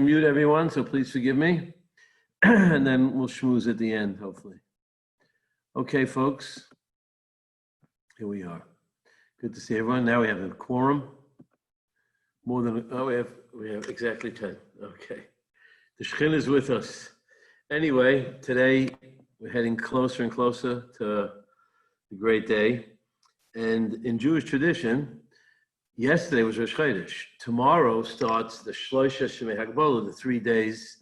Mute everyone, so please forgive me. And then we'll schmooze at the end, hopefully. Okay, folks. Here we are. Good to see everyone. Now we have a quorum. More than, we have exactly 10. Okay. The Shekhinah is with us. Anyway, today we're heading closer and closer to the great day. And in Jewish tradition, yesterday was Rosh Chodesh. Tomorrow starts the Shloisha Shemei HaGbolah, the 3 days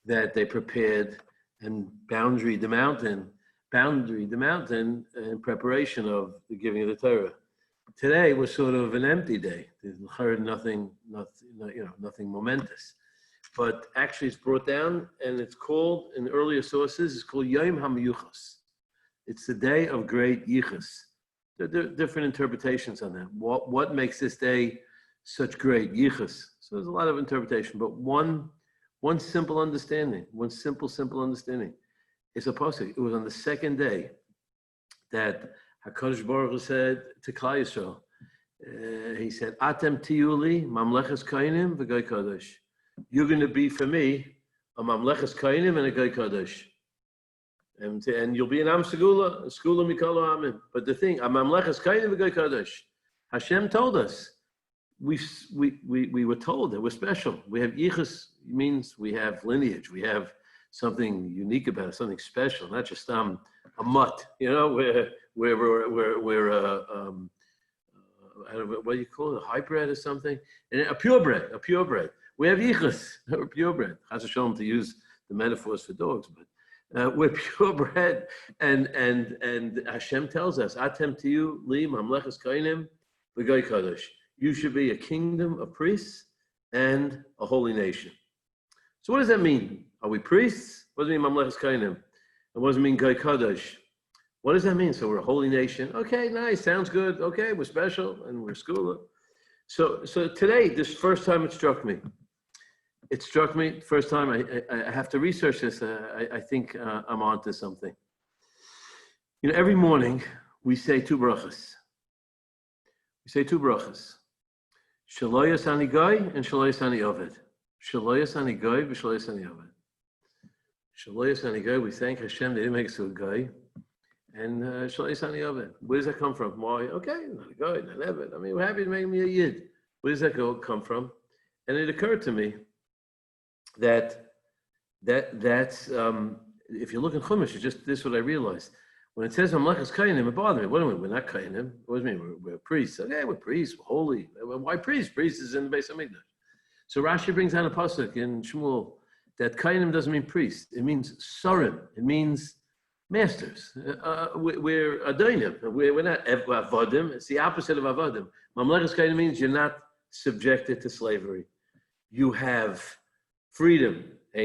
that they prepared and boundary the mountain in preparation of the giving of the Torah. Today was sort of an empty day. There's nothing momentous. But actually it's brought down and it's called, in earlier sources, it's called Yom HaMiyuchas. It's the day of great yichus. There are different interpretations on that. What makes this day such great yichus? So there's a lot of interpretation, but one simple understanding, one simple understanding is a pasuk. It was on the second day that HaKadosh Baruch Hu said to Klal Yisrael, he said, Atem tiyuli mamleches kainim v'goy kadosh. You're going to be for me a mamleches kainim and a goy kadosh. And you'll be an Am Segula, a Segula Mikalo Amin. But the thing, a mamleches kainim v'goy kadosh. Hashem told us, we were told that we're special. We have yichus, means we have lineage. We have something unique about it, something special, not just a mutt. You know, we're what do you call it, a hybrid or something? And a purebred. We have yichus, we're purebred. Chas v'shalom to use the metaphors for dogs, but we're purebred. And Hashem tells us, Atem tiyu li mamleches kainim v'goy kadosh. You should be a kingdom of priests and a holy nation. So what does that mean? Are we priests? What does it mean, mamleches kainim? And what does it mean, goy kadosh? What does that mean? So we're a holy nation. Okay, nice, sounds good. Okay, we're special and we're skula. So today, this first time it struck me. First time I have to research this. I think I'm onto something. You know, every morning we say two brachas. Shelo yasani goy and shelo yasani oved. Shelo yasani goy v'shelo yasani oved. Shelo yasani goy, we thank Hashem that He makes us a goy. And shelo yasani oved. Where does that come from? Why? Okay, not a goy, not oved. I mean, we're happy to make me a yid. Where does that come from? And it occurred to me that's if you look in Chumash, it's just this is what I realized. When it says mamleches kainim, it bothers me. What do we mean? We're not kainim. What does it mean? We're priests. Okay, we're priests. We're holy. Why priests? Priests is in the Beis Hamikdash. So Rashi brings down a pasuk in Shmuel that kainim doesn't mean priests. It means sarim. It means masters. We're adonim. We're not avodim. It's the opposite of avodim. Mamleches kainim means you're not subjected to slavery. You have freedom. But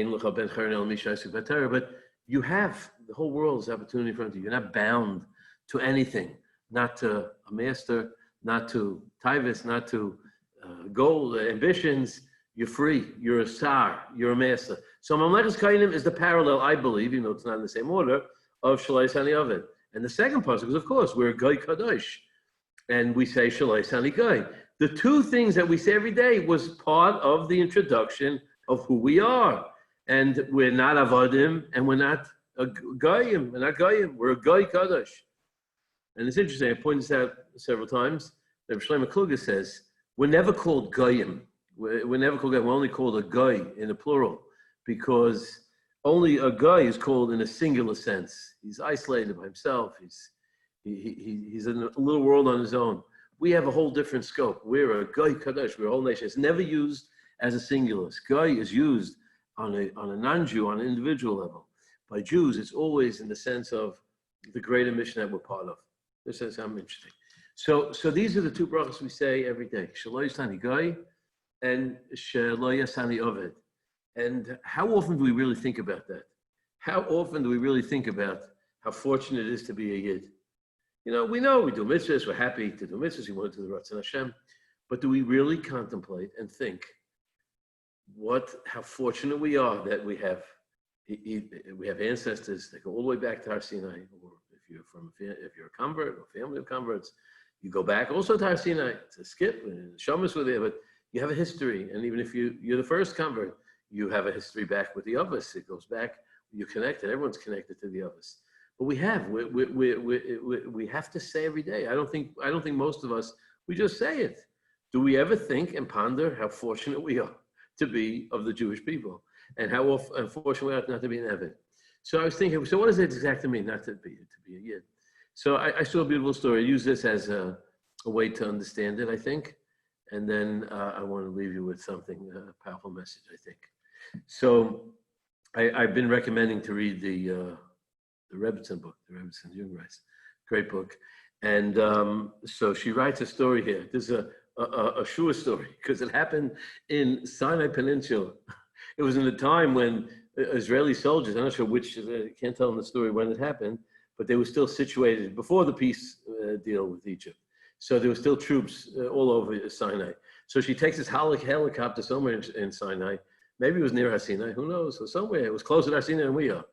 you have the whole world's opportunity in front of you. You're not bound to anything, not to a master, not to tivus, not to goal, ambitions. You're free. You're a sar. You're a master. So mamleches kainim is the parallel, I believe, even though it's not in the same order, of shelo yasani oved. And the second pasuk is, of course, we're goy kadosh, and we say shelo yasani goy. The two things that we say every day was part of the introduction of who we are. And we're not avodim, and we're not a goyim. We're not goyim. We're a goy kadosh. And it's interesting. I pointed this out several times. Rabbi Shlomo Kluger says we're never called goyim. We're never called goyim. We're only called a goy in the plural, because only a goy is called in a singular sense. He's isolated by himself. He's in a little world on his own. We have a whole different scope. We're a goy kadosh. We're a whole nation. It's never used as a singular. Goy is used on a non-Jew, on an individual level. By Jews, it's always in the sense of the greater mission that we're part of. This is I'm interesting. So these are the two brachas we say every day. Shelo yasani goy and shelo yasani oved. And how often do we really think about that? How often do we really think about how fortunate it is to be a yid? You know we do mitzvahs, we're happy to do mitzvahs, we want to do the Ratzon Hashem. But do we really contemplate and think how fortunate we are that we have ancestors that go all the way back to Har Sinai, or if you're a convert or family of converts, you go back also to Har Sinai. It's a skip, and Shamas were there, but you have a history, and even if you're the first convert, you have a history back with the others. It goes back, you're connected, everyone's connected to the others. But we have to say every day. I don't think most of us, we just say it. Do we ever think and ponder how fortunate we are to be of the Jewish people, and how unfortunate we are not to be in heaven? So I was thinking, so what does it exactly mean not to be a Yid? So I saw a beautiful story. I use this as a way to understand it, I think. And then I want to leave you with something, a powerful message, I think. So I've been recommending to read the Rebbitzin book, the Rebbitzin Jungreis, great book. And so she writes a story here. This is a shua story, because it happened in Sinai Peninsula. It was in a time when Israeli soldiers, I'm not sure which, I can't tell in the story when it happened, but they were still situated before the peace deal with Egypt. So there were still troops all over Sinai. So she takes this helicopter somewhere in Sinai. Maybe it was near Har Sinai, who knows? Or somewhere. It was closer to Har Sinai than we are.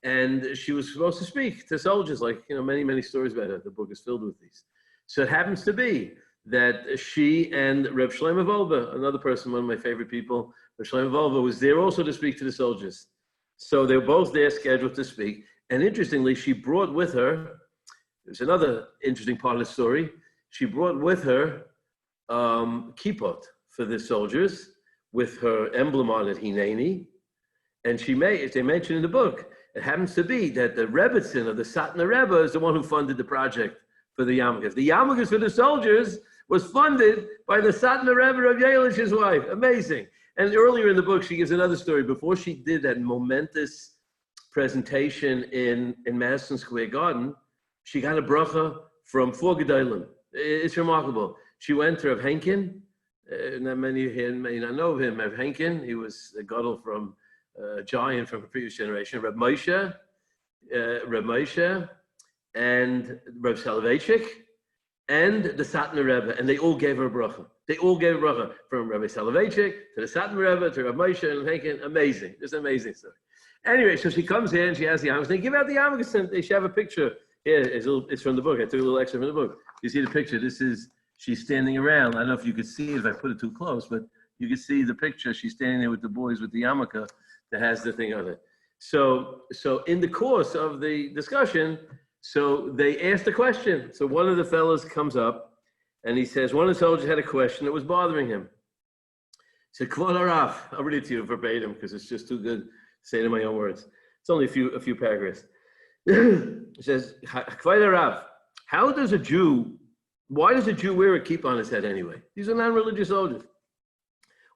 And she was supposed to speak to soldiers, like, many, many stories about her. The book is filled with these. So it happens to be that she and Reb Shlomo Wolbe, another person, one of my favorite people, Reb Shlomo Wolbe, was there also to speak to the soldiers. So they were both there scheduled to speak. And interestingly, she brought with her, there's another interesting part of the story, she brought with her kippot for the soldiers with her emblem on it, Hineni. And they mentioned in the book, it happens to be that the Rebbitzin of the Satna Rebbe is the one who funded the project for the yarmulkes. The yarmulkes for the soldiers was funded by the Satna Rebbe of Yelish's wife. Amazing. And earlier in the book, she gives another story. Before she did that momentous presentation in Madison Square Garden, she got a bracha from 4 Gedolim. It's remarkable. She went to Rav Henkin. Not many here may not know of him. Rav Henkin, he was a gadol from a giant from a previous generation. Reb Moshe, and Reb Soloveitchik, and the Satna Rebbe, and they all gave her a bracha. They all gave her a bracha, from Rabbi Soloveitchik to the Satna Rebbe to Reb Moshe and Henkin. Amazing, just amazing stuff. Anyway, so she comes in, she has the yarmulkes. They give out the yarmulkes, and they should have a picture. Here, it's from the book. I took a little extra from the book. You see the picture. She's standing around. I don't know if you could see it if I put it too close, but you can see the picture. She's standing there with the boys with the yarmulke that has the thing on it. So in the course of the discussion, so they asked a question. So one of the fellows comes up and he says, one of the soldiers had a question that was bothering him. He said, Kvod Harav, I'll read it to you verbatim because it's just too good to say it in my own words. It's only a few paragraphs. It says, Kvod Harav, why does a Jew wear a kippah on his head anyway? These are non-religious soldiers.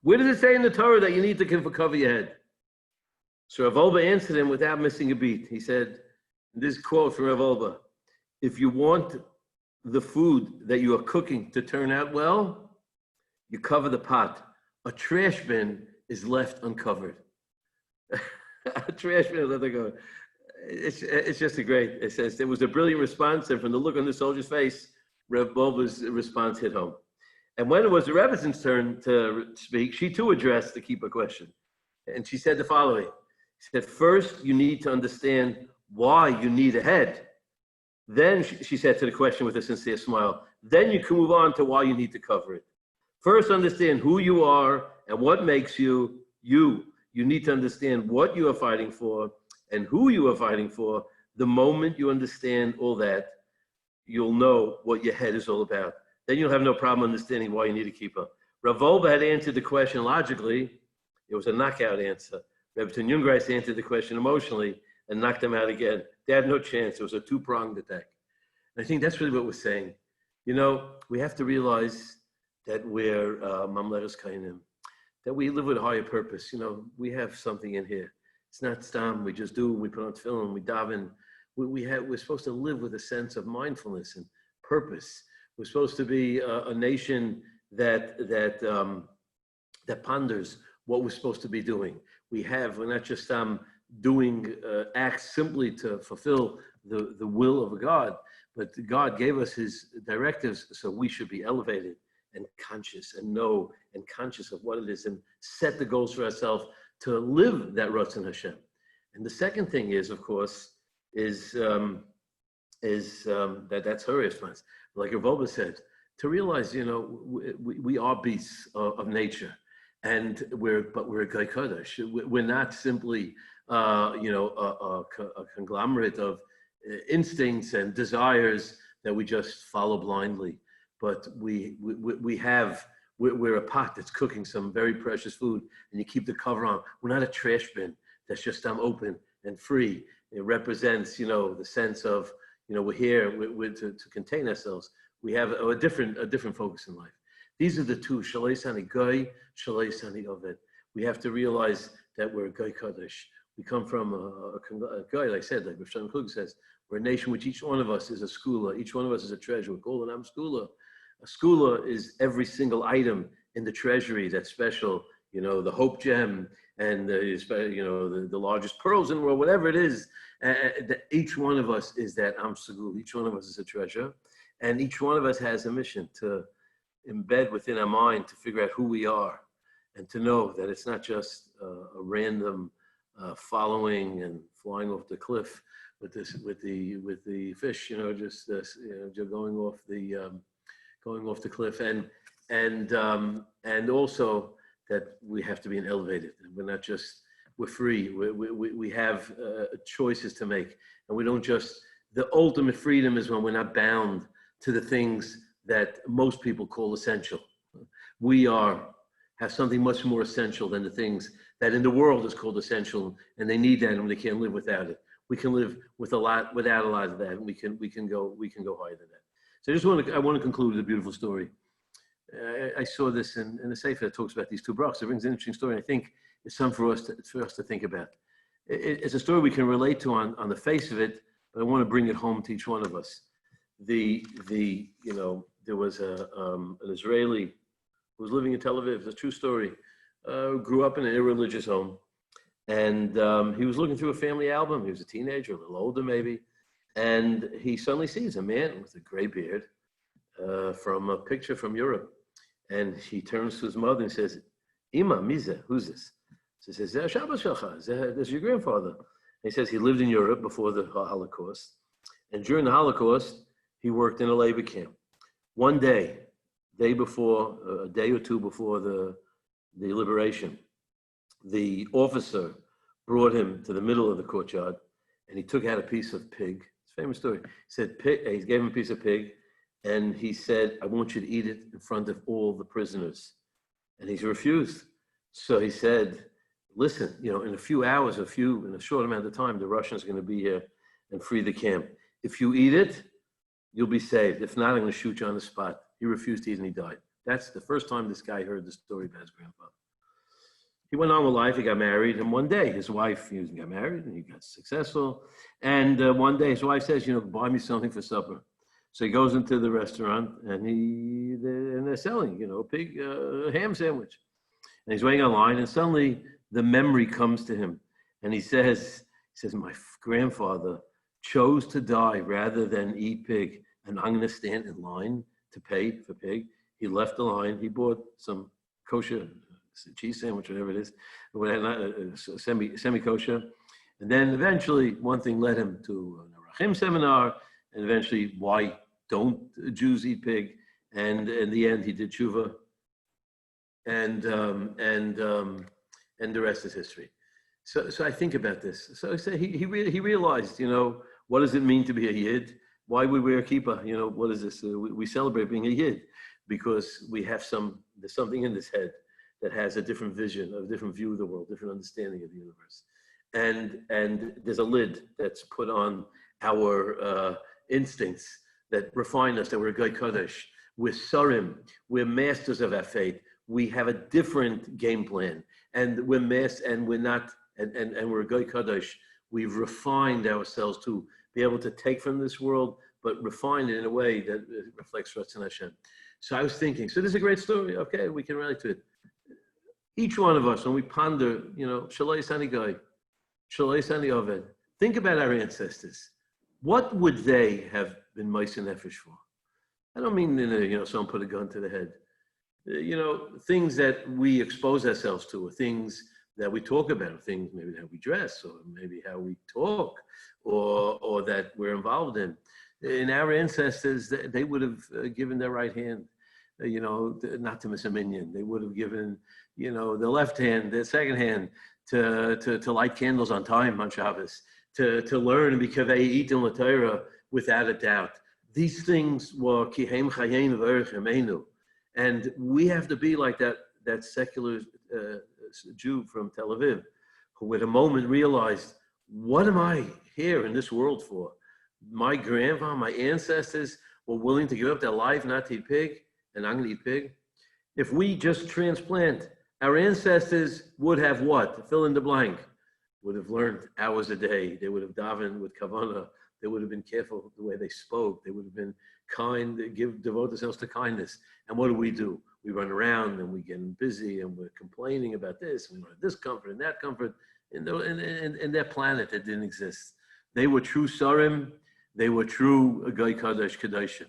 Where does it say in the Torah that you need to cover your head? So Rav Wolbe answered him without missing a beat. He said, this quote from Rav Wolbe, if you want the food that you are cooking to turn out well, you cover the pot. A trash bin is left uncovered. A trash bin is left uncovered. It's just it says, there was a brilliant response, and from the look on the soldier's face, Rav Wolbe's response hit home. And when it was the Rebbitzins' turn to speak, she too addressed the kippah question. And she said the following. She said, first, you need to understand why you need a head. Then, she said to the question with a sincere smile, then you can move on to why you need to cover it. First, understand who you are and what makes you you. You need to understand what you are fighting for and who you are fighting for. The moment you understand all that, you'll know what your head is all about. Then you'll have no problem understanding why you need a kippah. Rav Wolbe had answered the question logically. It was a knockout answer. Rebbitzin Jungreis answered the question emotionally and knocked them out again. They had no chance. It was a two-pronged attack. And I think that's really what we're saying. We have to realize that we're mamleres kainim, that we live with a higher purpose. We have something in here. It's not stam. We just do. We put on tefillin. We daven. We're supposed to live with a sense of mindfulness and purpose. We're supposed to be a nation that ponders what we're supposed to be doing. We're not just doing acts simply to fulfill the will of God, but God gave us his directives, so we should be elevated and conscious and know and conscious of what it is and set the goals for ourselves to live that Ratzon Hashem. And the second thing is, of course, that's her response. Like Rav Wolbe said, to realize, we are beasts of nature. but we're a Gai Kodesh. We're not simply, a conglomerate of instincts and desires that we just follow blindly. But we're a pot that's cooking some very precious food, and you keep the cover on. We're not a trash bin that's just open and free. It represents, the sense of, we're here to contain ourselves. We have a different focus in life. These are the two, Shalei Sani Goy, Shalei Sani Oved. We have to realize that we're a Goy Kodesh. We come from a Goy, like I said, like Rav Shlomo Klug says, we're a nation which each one of us is a skula, each one of us is a treasure. We call it skula. A skula is every single item in the treasury that's special, the hope gem and the largest pearls in the world, whatever it is. Each one of us is that Segul. Each one of us is a treasure. And each one of us has a mission to embed within our mind to figure out who we are and to know that it's not just a random following and flying off the cliff with the fish, just going off the cliff, and also that we have to be elevated. We're not just, we're free. We have choices to make, and we don't just. The ultimate freedom is when we're not bound to the things that most people call essential. We have something much more essential than the things that in the world is called essential, and they need that, and they can't live without it. We can live without a lot of that, and we can go higher than that. So I want to conclude with a beautiful story. I saw this in the Sefer that talks about these two brachos. It brings an interesting story, and I think it's something for us to think about. It's a story we can relate to on the face of it, but I want to bring it home to each one of us. There was an Israeli who was living in Tel Aviv. It's a true story. Grew up in an irreligious home, and he was looking through a family album. He was a teenager, a little older maybe, and he suddenly sees a man with a gray beard from a picture from Europe, and he turns to his mother and says, "Ima, Mize, who's this?" She says, "Shabbos Shalcha, this is your grandfather." And he says he lived in Europe before the Holocaust, and during the Holocaust, he worked in a labor camp. One day, a day or two before the liberation, the officer brought him to the middle of the courtyard, and he took out a piece of pig. It's a famous story. He said, he gave him a piece of pig, and he said, "I want you to eat it in front of all the prisoners." And he refused. So he said, "Listen, in a few hours, in a short amount of time, the Russians are going to be here and free the camp. If you eat it, you'll be saved. If not, I'm going to shoot you on the spot." He refused to eat and he died. That's the first time this guy heard the story about his grandfather. He went on with life, he got married, and one day his wife, he got married and he got successful. And one day his wife says, "Buy me something for supper." So he goes into the restaurant and they're selling, a pig ham sandwich. And he's waiting online, and suddenly the memory comes to him. And he says, "My grandfather chose to die rather than eat pig, and I'm going to stand in line to pay for pig." He left the line. He bought some kosher cheese sandwich, whatever it is, semi-kosher. And then eventually one thing led him to an Arachim seminar, and eventually why don't Jews eat pig? And in the end, he did tshuva, and the rest is history. So I think about this. So I say he realized, what does it mean to be a yid? Why we wear a kippah? What is this? We celebrate being a yid because there's something in this head that has a different vision, a different view of the world, different understanding of the universe. And there's a lid that's put on our instincts that refine us, that we're a Gai Kodesh. We're Sarim. We're masters of our fate. We have a different game plan. And we're and we're not, and we're a Gai Kodesh. We've refined ourselves to be able to take from this world, but refine it in a way that reflects Ratzon Hashem. So I was thinking, so this is a great story. Okay, we can relate to it. Each one of us, when we ponder, Shalei Sani Goy, Shalei Sani Oved, think about our ancestors. What would they have been Meiser Nefesh for? I don't mean, someone put a gun to the head. Things that we expose ourselves to, or things that we talk about, things maybe how we dress, or maybe how we talk, or that we're involved in. In our ancestors, they would have given their right hand. not to miss a minyan. They would have given, the left hand, the second hand to light candles on time on Shabbos, to learn and be kavei itin l'Torah without a doubt. These things were kihem chayenu v'erech yameinu, and we have to be like that secular Jew from Tel Aviv, who at a moment realized, what am I here in this world for? My grandpa, my ancestors were willing to give up their life not to eat pig, and I'm going to eat pig. If we just transplant, our ancestors would have what? Fill in the blank. Would have learned hours a day. They would have davened with kavanah. They would have been careful the way they spoke. They would have been kind, devote themselves to kindness. And what do? We run around and we get busy and we're complaining about this. We want this comfort and that comfort in their planet that didn't exist. They were true sarim. They were true Goy Kadosh Kadoshim.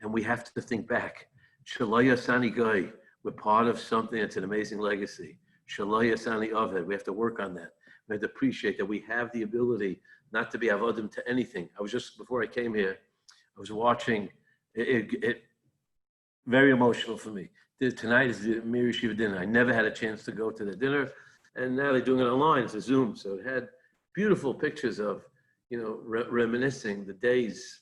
And we have to think back. Shalaya Sani Goy, we're part of something that's an amazing legacy. Shalaya Sani Aved, we have to work on that. We have to appreciate that we have the ability not to be avodim to anything. I was just, before I came here, I was watching, it very emotional for me. Tonight is the Mir Yeshiva dinner. I never had a chance to go to the dinner, and now they're doing it online, it's a Zoom. So it had beautiful pictures of, reminiscing the days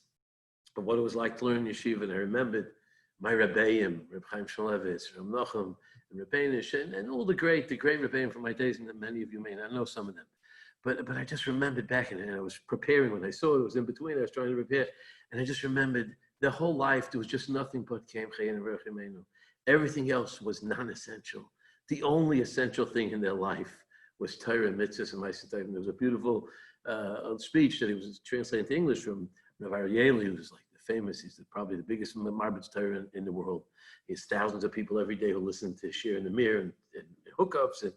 of what it was like to learn yeshiva. And I remembered my Rabbeim, Reb Chaim Shmulevitz, Reb Nachum, and Reb Beinish, and all the great Rabbeim from my days, and many of you may not know some of them. But I just remembered back, and I was preparing when I saw it was in between, I was trying to prepare, and I just remembered their whole life, there was just nothing but Kem Chayin and Rech Yameinu. Everything else was non-essential. The only essential thing in their life was Torah, mitzvahs, and Ma'aseh Tovim. There was a beautiful speech that he was translating to English from Dvar, who was like famous. He's probably the biggest Marbitz Torah in the world. He has thousands of people every day who listen to Shir in the Mir and hookups and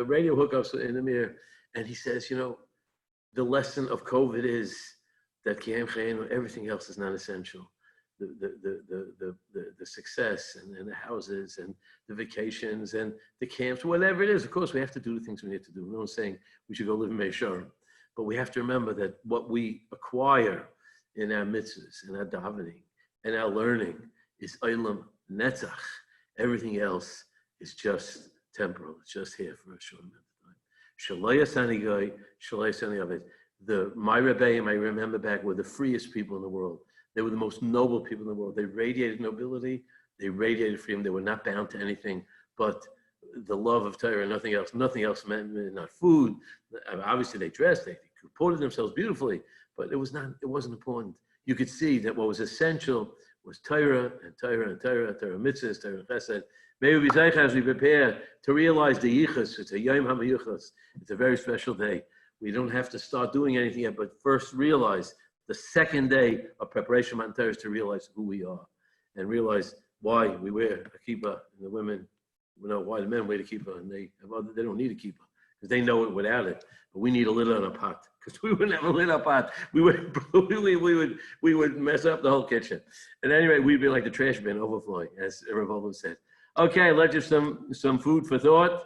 radio hookups in the Mir. And he says, the lesson of COVID is that Kiyam Chayenu, everything else is not essential. The success and the houses and the vacations and the camps, whatever it is. Of course, we have to do the things we need to do. No one's saying we should go live in Meisharim. But we have to remember that what we acquire in our mitzvahs, in our davening, and our learning is Olam Netzach. Everything else is just temporal. It's just here for a short amount of time. Shalaya Sani Goy, Shalaya Sani Aved. My Rabbi, I remember back, were the freest people in the world. They were the most noble people in the world. They radiated nobility. They radiated freedom. They were not bound to anything but the love of Torah, nothing else. Nothing else meant not food. Obviously, they dressed. They comported themselves beautifully, but it wasn't important. You could see that what was essential was Torah and Torah and Torah, Torah mitzvahs, Torah chesed. May we be zeicha as we prepare to realize the yichus. It's a yom hamayuchas. It's a very special day. We don't have to start doing anything yet, but first realize the second day of preparation on Torah is to realize who we are and realize why we wear a kippah, and the women, why the men wear the kippah, and they don't need a kippah because they know it without it. But we need a lid on a pot because we wouldn't have a lid on a pot. We would mess up the whole kitchen. And anyway, we'd be like the trash bin overflowing, as Rav said. Okay, let's just some food for thought.